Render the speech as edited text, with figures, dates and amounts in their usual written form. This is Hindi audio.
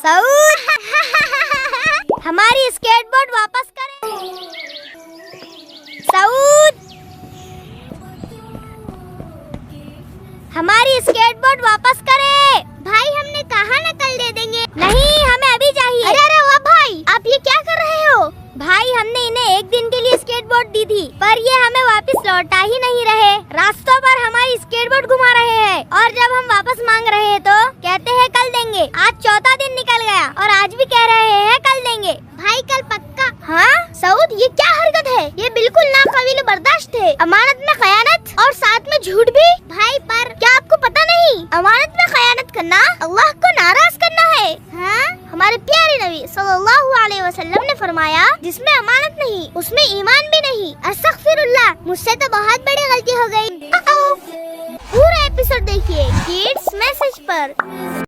सऊद हमारी स्केटबोर्ड वापस करें। सऊद हमारी स्केटबोर्ड वापस करे। भाई हमने कहा ना कल दे देंगे। नहीं हमें अभी चाहिए। अरे अरे वाह भाई आप ये क्या कर रहे हो? भाई हमने इन्हें एक दिन के लिए स्केटबोर्ड दी थी पर ये हमें वापस लौटा ही नहीं रहे। रास्तों पर हमारी स्केटबोर्ड घुमा रहे हैं और जब हम वापस मांग रहे हैं तो कहते हैं कल देंगे। आज चौथा दिन निकल गया और आज भी कह रहे हैं कल देंगे। भाई कल पक्का। हाँ सऊद ये क्या हरकत है? ये बिल्कुल नाकाबिल बर्दाश्त है। अमानत में खयानत और साथ में झूठ भी। भाई पर क्या आपको पता नहीं अमानत में खयानत करना अल्लाह को नाराज करना है। हाँ हमारे प्यारे नबी सल्लल्लाहु अलैहि वसल्लम ने फरमाया जिसमें अमानत नहीं उसमें ईमान भी नहीं। अस्तगफिरुल्लाह मुझसे तो बहुत बड़ी गलती हो गई। पूरा एपिसोड देखिए किड्स मैसेज पर।